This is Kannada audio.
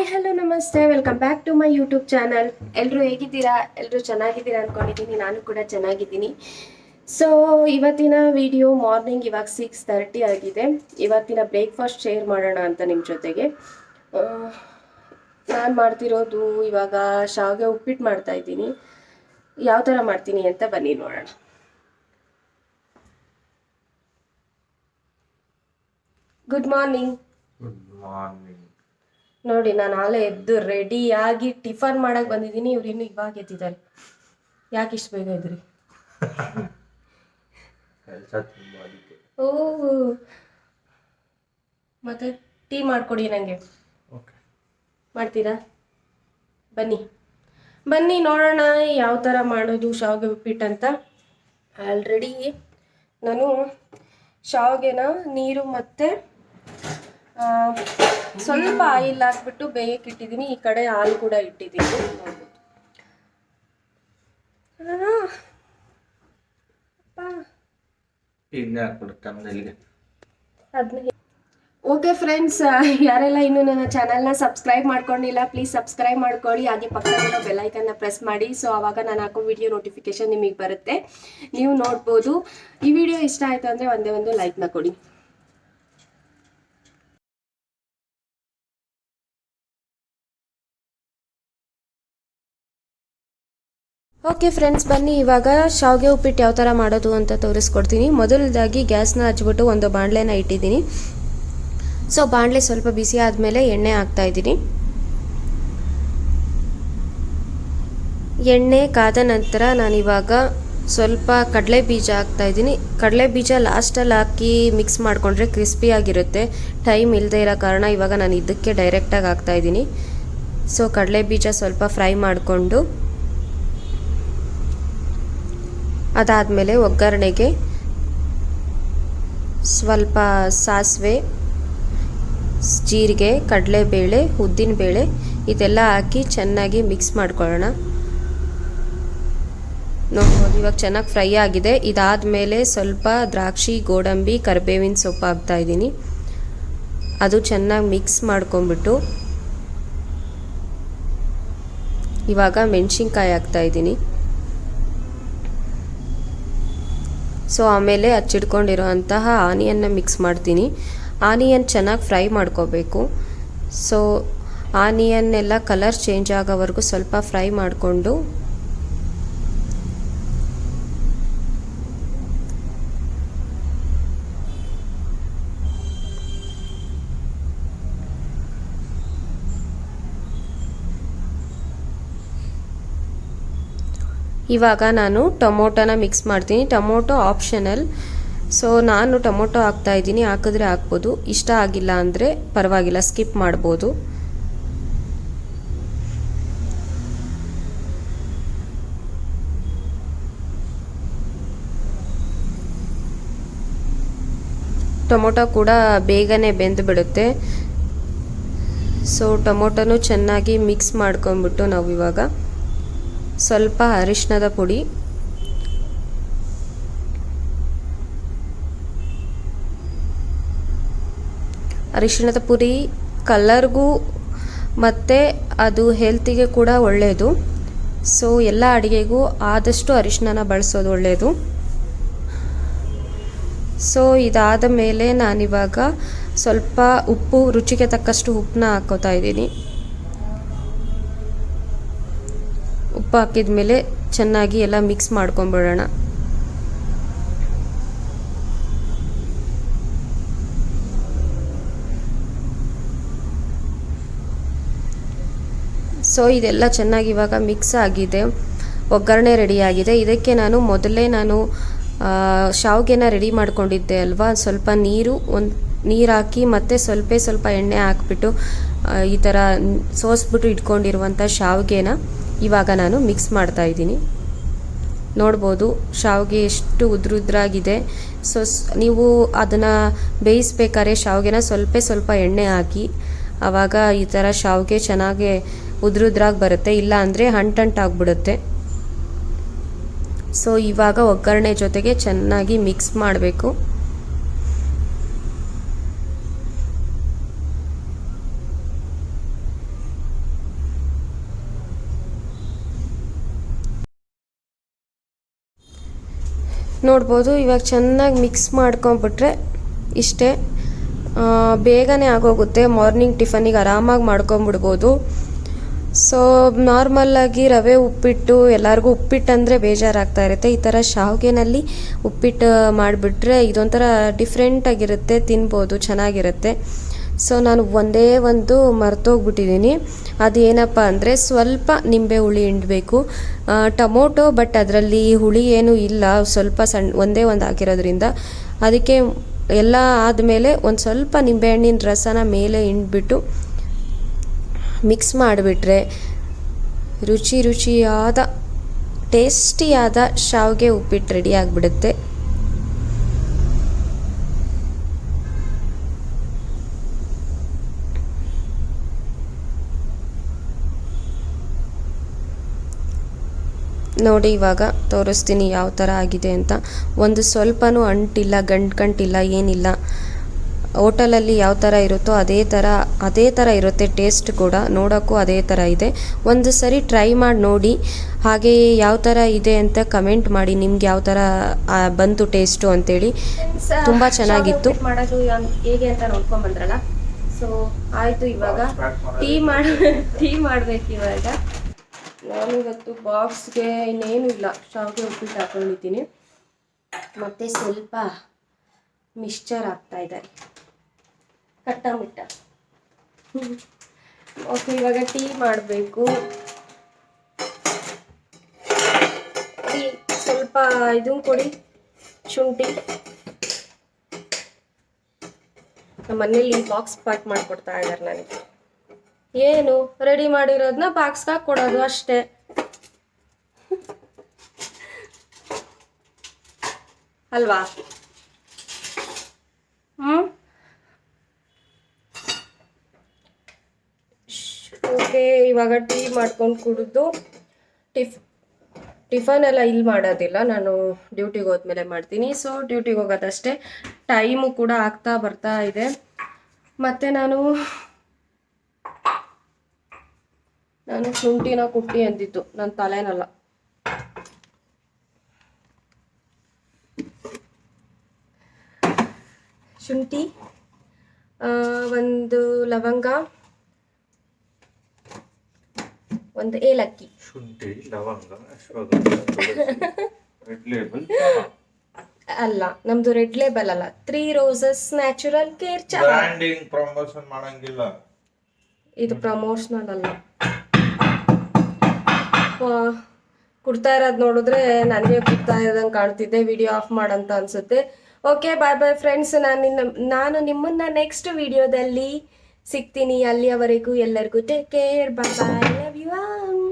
Hi hello namaste, welcome back to my YouTube channel. ಎಲ್ಲರೂ ಹೇಗಿದ್ದೀರಾ? ಎಲ್ಲರೂ ಚೆನ್ನಾಗಿದ್ದೀರಾ ಅಂದ್ಕೊಂಡಿದ್ದೀನಿ. ನಾನು ಕೂಡ ಚೆನ್ನಾಗಿದ್ದೀನಿ. ಸೊ ಇವತ್ತಿನ ವಿಡಿಯೋ ಮಾರ್ನಿಂಗ್ ಇವಾಗ 6:30 ಆಗಿದೆ. ಇವತ್ತಿನ ಬ್ರೇಕ್ಫಾಸ್ಟ್ ಶೇರ್ ಮಾಡೋಣ ಅಂತ ನಿಮ್ಮ ಜೊತೆಗೆ. ನಾನು ಮಾಡ್ತಿರೋದು ಇವಾಗ ಶಾವಿಗೆ ಉಪ್ಪಿಟ್ಟು ಮಾಡ್ತಾ ಇದ್ದೀನಿ. ಯಾವ ಥರ ಮಾಡ್ತೀನಿ ಅಂತ ಬನ್ನಿ ನೋಡೋಣ. Good morning. Good morning. ನೋಡಿ, ನಾನು ನಾಳೆ ಎದ್ದು ರೆಡಿಯಾಗಿ ಟಿಫನ್ ಮಾಡಕ್ಕೆ ಬಂದಿದ್ದೀನಿ. ಇವ್ರು ಇನ್ನು ಇವಾಗ ಎದ್ದಿದ್ದಾರೆ. ಯಾಕೆ ಇಷ್ಟು ಬೇಗ ಇದ್ರಿ? ಓ, ಮತ್ತೆ ಟೀ ಮಾಡಿಕೊಡಿ ನನಗೆ. ಮಾಡ್ತೀರಾ? ಬನ್ನಿ ಬನ್ನಿ ನೋಡೋಣ ಯಾವ ಥರ ಮಾಡೋದು ಶಾವಿಗೆ ಉಪ್ಪಿಟ್ಟು ಅಂತ. ಆಲ್ರೆಡಿ ನಾನು ಶಾವಿಗೆನ ನೀರು ಮತ್ತು ಸ್ವಲ್ಪ ಆಯಿಲ್ ಹಾಕ್ಬಿಟ್ಟು ಬೇಯಕ್ಕೆ ಇಟ್ಟಿದ್ದೀನಿ. ಈ ಕಡೆ ಹಾಲು ಕೂಡ ಇಟ್ಟಿದ್ದೀನಿ. ಓಕೆ ಫ್ರೆಂಡ್ಸ್, ಯಾರೆಲ್ಲ ಇನ್ನೂ ನನ್ನ ಚಾನಲ್ನ ಸಬ್ಸ್ಕ್ರೈಬ್ ಮಾಡ್ಕೊಂಡಿಲ್ಲ, ಪ್ಲೀಸ್ ಸಬ್ಸ್ಕ್ರೈಬ್ ಮಾಡ್ಕೊಳ್ಳಿ. ಹಾಗೆ ಪಕ್ಕದಲ್ಲಿರೋ ಬೆಲ್ಲೈಕನ್ನ ಪ್ರೆಸ್ ಮಾಡಿ. ಸೊ ಆವಾಗ ನಾನು ಹಾಕೋ ವಿಡಿಯೋ ನೋಟಿಫಿಕೇಶನ್ ನಿಮಗೆ ಬರುತ್ತೆ, ನೀವು ನೋಡ್ಬೋದು. ಈ ವಿಡಿಯೋ ಇಷ್ಟ ಆಯಿತು ಅಂದರೆ ಒಂದೇ ಒಂದು ಲೈಕ್ನ ಕೊಡಿ. ಓಕೆ ಫ್ರೆಂಡ್ಸ್, ಬನ್ನಿ ಇವಾಗ ಶಾವಿಗೆ ಉಪ್ಪಿಟ್ಟು ಯಾವ ಥರ ಮಾಡೋದು ಅಂತ ತೋರಿಸ್ಕೊಡ್ತೀನಿ. ಮೊದಲದಾಗಿ ಗ್ಯಾಸ್ನ ಹಚ್ಬಿಟ್ಟು ಒಂದು ಬಾಣಲೆನ ಇಟ್ಟಿದ್ದೀನಿ. ಸೊ ಬಾಣಲೆ ಸ್ವಲ್ಪ ಬಿಸಿ ಆದಮೇಲೆ ಎಣ್ಣೆ ಹಾಕ್ತಾಯಿದ್ದೀನಿ. ಎಣ್ಣೆ ಕಾದ ನಂತರ ನಾನಿವಾಗ ಸ್ವಲ್ಪ ಕಡಲೆ ಬೀಜ ಹಾಕ್ತಾಯಿದ್ದೀನಿ. ಕಡಲೆ ಬೀಜ ಲಾಸ್ಟಲ್ಲಿ ಹಾಕಿ ಮಿಕ್ಸ್ ಮಾಡಿಕೊಂಡ್ರೆ ಕ್ರಿಸ್ಪಿಯಾಗಿರುತ್ತೆ. ಟೈಮ್ ಇಲ್ಲದೆ ಇರೋ ಕಾರಣ ಇವಾಗ ನಾನು ಇದಕ್ಕೆ ಡೈರೆಕ್ಟಾಗಿ ಹಾಕ್ತಾಯಿದ್ದೀನಿ. ಸೊ ಕಡಲೆ ಬೀಜ ಸ್ವಲ್ಪ ಫ್ರೈ ಮಾಡಿಕೊಂಡು ಅದಾದಮೇಲೆ ಒಗ್ಗರಣೆಗೆ ಸ್ವಲ್ಪ ಸಾಸಿವೆ, ಜೀರಿಗೆ, ಕಡಲೆಬೇಳೆ, ಉದ್ದಿನಬೇಳೆ ಇದೆಲ್ಲ ಹಾಕಿ ಚೆನ್ನಾಗಿ ಮಿಕ್ಸ್ ಮಾಡ್ಕೊಳ್ಳೋಣ. ನೋಡ್ಬೋದು ಇವಾಗ ಚೆನ್ನಾಗಿ ಫ್ರೈ ಆಗಿದೆ. ಇದಾದಮೇಲೆ ಸ್ವಲ್ಪ ದ್ರಾಕ್ಷಿ, ಗೋಡಂಬಿ, ಕರಿಬೇವಿನ ಸೊಪ್ಪು ಹಾಕ್ತಾಯಿದ್ದೀನಿ. ಅದು ಚೆನ್ನಾಗಿ ಮಿಕ್ಸ್ ಮಾಡ್ಕೊಂಬಿಟ್ಟು ಇವಾಗ ಮೆಣಸಿನ್ಕಾಯಿ ಹಾಕ್ತಾಯಿದ್ದೀನಿ. ಸೊ ಆಮೇಲೆ ಹಚ್ಚಿಡ್ಕೊಂಡಿರೋ ಅಂತಹ ಆನಿಯನ್ನ ಮಿಕ್ಸ್ ಮಾಡ್ತೀನಿ. ಆನಿಯನ್ ಚೆನ್ನಾಗಿ ಫ್ರೈ ಮಾಡ್ಕೋಬೇಕು. ಸೊ ಆನಿಯನ್ನೆಲ್ಲ ಕಲರ್ ಚೇಂಜ್ ಆಗೋವರೆಗೂ ಸ್ವಲ್ಪ ಫ್ರೈ ಮಾಡಿಕೊಂಡು ಇವಾಗ ನಾನು ಟೊಮೊಟೊನ ಮಿಕ್ಸ್ ಮಾಡ್ತೀನಿ. ಟೊಮೊಟೊ ಆಪ್ಷನಲ್, ಸೊ ನಾನು ಟೊಮೊಟೊ ಹಾಕ್ತಾಯಿದ್ದೀನಿ. ಹಾಕಿದ್ರೆ ಹಾಕ್ಬೋದು, ಇಷ್ಟ ಆಗಿಲ್ಲ ಅಂದರೆ ಪರವಾಗಿಲ್ಲ, ಸ್ಕಿಪ್ ಮಾಡ್ಬೋದು. ಟೊಮೊಟೊ ಕೂಡ ಬೇಗನೆ ಬೆಂದು ಬಿಡುತ್ತೆ. ಸೊ ಟೊಮೊಟೊನೂ ಚೆನ್ನಾಗಿ ಮಿಕ್ಸ್ ಮಾಡ್ಕೊಂಬಿಟ್ಟು ನಾವು ಇವಾಗ ಸ್ವಲ್ಪ ಅರಿಶಿಣದ ಪುಡಿ, ಅರಿಶಿಣದ ಪುಡಿ ಕಲರ್ಗೂ ಮತ್ತು ಅದು ಹೆಲ್ತಿಗೆ ಕೂಡ ಒಳ್ಳೆಯದು. ಸೊ ಎಲ್ಲ ಅಡುಗೆಗೂ ಆದಷ್ಟು ಅರಿಶಿಣನ ಬಳಸೋದು ಒಳ್ಳೆಯದು. ಸೊ ಇದಾದ ಮೇಲೆ ನಾನಿವಾಗ ಸ್ವಲ್ಪ ಉಪ್ಪು, ರುಚಿಗೆ ತಕ್ಕಷ್ಟು ಉಪ್ಪನ್ನ ಹಾಕೋತಾ ಇದ್ದೀನಿ. ಉಪ್ಪು ಹಾಕಿದ ಮೇಲೆ ಚೆನ್ನಾಗಿ ಎಲ್ಲ ಮಿಕ್ಸ್ ಮಾಡ್ಕೊಂಬಿಡೋಣ. ಸೊ ಇದೆಲ್ಲ ಚೆನ್ನಾಗಿ ಇವಾಗ ಮಿಕ್ಸ್ ಆಗಿದೆ, ಒಗ್ಗರಣೆ ರೆಡಿಯಾಗಿದೆ. ಇದಕ್ಕೆ ಮೊದಲೇ ನಾನು ಶಾವಿಗೆನ ರೆಡಿ ಮಾಡ್ಕೊಂಡಿದ್ದೆ ಅಲ್ವಾ, ಸ್ವಲ್ಪ ನೀರು ಹಾಕಿ ಮತ್ತು ಸ್ವಲ್ಪ ಎಣ್ಣೆ ಹಾಕ್ಬಿಟ್ಟು ಈ ಥರ ಸೋಸ್ಬಿಟ್ಟು ಇಟ್ಕೊಂಡಿರುವಂಥ ಶಾವಿಗೆನ ಇವಾಗ ನಾನು ಮಿಕ್ಸ್ ಮಾಡ್ತಾ ಇದ್ದೀನಿ. ನೋಡ್ಬೋದು ಶಾವಿಗೆ ಎಷ್ಟು ಉದ್ರಾಗಿದೆ. ಸೊ ನೀವು ಅದನ್ನು ಬೇಯಿಸ್ಬೇಕಾದ್ರೆ ಶಾವಿಗೆನ ಸ್ವಲ್ಪ ಎಣ್ಣೆ ಹಾಕಿ, ಆವಾಗ ಈ ಥರ ಶಾವಿಗೆ ಚೆನ್ನಾಗಿ ಉದ್ರಾಗಿ ಬರುತ್ತೆ. ಇಲ್ಲ ಅಂದರೆ ಅಂಟಾಗ್ಬಿಡುತ್ತೆ. ಸೊ ಇವಾಗ ಒಗ್ಗರಣೆ ಜೊತೆಗೆ ಚೆನ್ನಾಗಿ ಮಿಕ್ಸ್ ಮಾಡಬೇಕು. ನೋಡ್ಬೋದು. ಇವಾಗ ಚೆನ್ನಾಗಿ ಮಿಕ್ಸ್ ಮಾಡ್ಕೊಂಬಿಟ್ರೆ ಇಷ್ಟೇ, ಬೇಗನೆ ಆಗೋಗುತ್ತೆ. ಮಾರ್ನಿಂಗ್ ಟಿಫನಿಗೆ ಆರಾಮಾಗಿ ಮಾಡ್ಕೊಂಬಿಡ್ಬೋದು. ಸೊ ನಾರ್ಮಲ್ಲಾಗಿ ರವೆ ಉಪ್ಪಿಟ್ಟು, ಎಲ್ಲರಿಗೂ ಉಪ್ಪಿಟ್ಟು ಅಂದರೆ ಬೇಜಾರಾಗ್ತಾ ಇರುತ್ತೆ. ಈ ಥರ ಶಾವಿಗೆನಲ್ಲಿ ಉಪ್ಪಿಟ್ಟು ಮಾಡಿಬಿಟ್ರೆ ಇದೊಂಥರ ಡಿಫ್ರೆಂಟಾಗಿರುತ್ತೆ, ತಿನ್ಬೋದು, ಚೆನ್ನಾಗಿರುತ್ತೆ. ಸೊ ನಾನು ಒಂದೇ ಒಂದು ಮರ್ತೋಗ್ಬಿಟ್ಟಿದ್ದೀನಿ. ಅದೇನಪ್ಪ ಅಂದರೆ ಸ್ವಲ್ಪ ನಿಂಬೆ ಹುಳಿ ಹಿಂಡಬೇಕು. ಟೊಮೊಟೊ ಬಟ್ ಅದರಲ್ಲಿ ಹುಳಿ ಏನೂ ಇಲ್ಲ, ಸ್ವಲ್ಪ ಒಂದೇ ಒಂದು ಹಾಕಿರೋದ್ರಿಂದ. ಅದಕ್ಕೆ ಎಲ್ಲ ಆದಮೇಲೆ ಒಂದು ಸ್ವಲ್ಪ ನಿಂಬೆಹಣ್ಣಿನ ರಸನ ಮೇಲೆ ಹಿಂಡ್ಬಿಟ್ಟು ಮಿಕ್ಸ್ ಮಾಡಿಬಿಟ್ರೆ ರುಚಿಯಾದ ಟೇಸ್ಟಿಯಾದ ಶಾವಿಗೆ ಉಪ್ಪಿಟ್ಟು ರೆಡಿ ಆಗಿಬಿಡುತ್ತೆ. ನೋಡಿ ಇವಾಗ ತೋರಿಸ್ತೀನಿ ಯಾವ ಥರ ಆಗಿದೆ ಅಂತ. ಒಂದು ಸ್ವಲ್ಪನೂ ಅಂಟಿಲ್ಲ, ಗಂಟಿಲ್ಲ, ಏನಿಲ್ಲ. ಹೋಟೆಲಲ್ಲಿ ಯಾವ ಥರ ಇರುತ್ತೋ ಅದೇ ಥರ ಇರುತ್ತೆ. ಟೇಸ್ಟ್ ಕೂಡ ನೋಡೋಕ್ಕೂ ಅದೇ ಥರ ಇದೆ. ಒಂದು ಸರಿ ಟ್ರೈ ಮಾಡಿ ನೋಡಿ, ಹಾಗೆ ಯಾವ ಥರ ಇದೆ ಅಂತ ಕಮೆಂಟ್ ಮಾಡಿ, ನಿಮ್ಗೆ ಯಾವ ಥರ ಬಂತು ಟೇಸ್ಟು ಅಂತೇಳಿ. ತುಂಬ ಚೆನ್ನಾಗಿತ್ತು. ಮಾಡೋದು ಹೇಗೆ ಅಂತ ನೋಡ್ಕೊಂಬಂದ್ರಲ್ಲ. ಸೊ ಆಯಿತು, ಇವಾಗ ಟೀ ಮಾಡಬೇಕು. ಇವಾಗ ನಾನು ಇವತ್ತು ಬಾಕ್ಸ್ಗೆ ಇನ್ನೇನು ಇಲ್ಲ, ಶಾವಿಗೆ ಉಪ್ಪಿಟ್ಟು ಹಾಕೊಂಡಿದ್ದೀನಿ. ಮತ್ತು ಸ್ವಲ್ಪ ಮಿಕ್ಸ್ಚರ್ ಹಾಕ್ತಾಯಿದ್ದಾರೆ, ಕಟ್ಟ. ಓಕೆ, ಇವಾಗ ಟೀ ಮಾಡಬೇಕು. ಸ್ವಲ್ಪ ಇದನ್ನು ಕೊಡಿ, ಶುಂಠಿ. ನಮ್ಮ ಮನೇಲಿ ಬಾಕ್ಸ್ ಪ್ಯಾಕ್ ಮಾಡಿಕೊಡ್ತಾ ಇದ್ದಾರೆ ನನಗೆ. ಏನು ರೆಡಿ ಮಾಡಿರೋದನ್ನ ಬಾಕ್ಸ್ಗೆ ಹಾಕ್ಕೊಡೋದು ಅಷ್ಟೇ. ಅಲ್ವಾ? ಓಕೆ, ಇವಾಗ ಟೀ ಮಾಡ್ಕೊಂಡು ಕುಡಿದು ಟಿಫನ್ ಎಲ್ಲ ಇಲ್ಲಿ ಮಾಡೋದಿಲ್ಲ, ನಾನು ಡ್ಯೂಟಿಗೆ ಹೋದ್ಮೇಲೆ ಮಾಡ್ತೀನಿ. ಸೊ ಡ್ಯೂಟಿಗೆ ಹೋಗೋದಷ್ಟೇ. ಟೈಮು ಕೂಡ ಆಗ್ತಾ ಬರ್ತಾ ಇದೆ. ಮತ್ತು ನಾನು ಶುಂಠಿನ ಕುಟ್ಟಿ ಅಂದಿತ್ತು, ನನ್ನ ತಲೆನಲ್ಲ. ಶುಂಠಿ, ಒಂದು ಲವಂಗ, ಒಂದು ಏಲಕ್ಕಿ. ಶುಂಠಿ, ಲವಂಗ, ಅಲ್ಲ, ನಮ್ದು ರೆಡ್ ಲೇಬಲ್ ಅಲ್ಲ, 3 ರೋಸಸ್ ನ್ಯಾಚುರಲ್ ಕೇರ್ ಚಹಾ. ಬ್ರ್ಯಾಂಡಿಂಗ್ ಪ್ರಮೋಷನ್ ಮಾಡಂಗಿಲ್ಲ, ಇದು ಪ್ರಮೋಷನಲ್ ಅಲ್ಲ. ಕುಡ್ತಾ ಇರೋದು ನೋಡಿದ್ರೆ ನನಗೆ ಕುಡ್ತಾ ಇರೋದಂಗೆ ಕಾಣ್ತಿದ್ದೆ. ವಿಡಿಯೋ ಆಫ್ ಮಾಡಂತ ಅನ್ಸುತ್ತೆ. Okay, bye friends. ನಾನು ನಿಮ್ಮನ್ನ ನೆಕ್ಸ್ಟ್ ವಿಡಿಯೋದಲ್ಲಿ ಸಿಗ್ತೀನಿ. ಅಲ್ಲಿಯವರೆಗೂ ಎಲ್ಲರಿಗೂ take care, bye, love you all.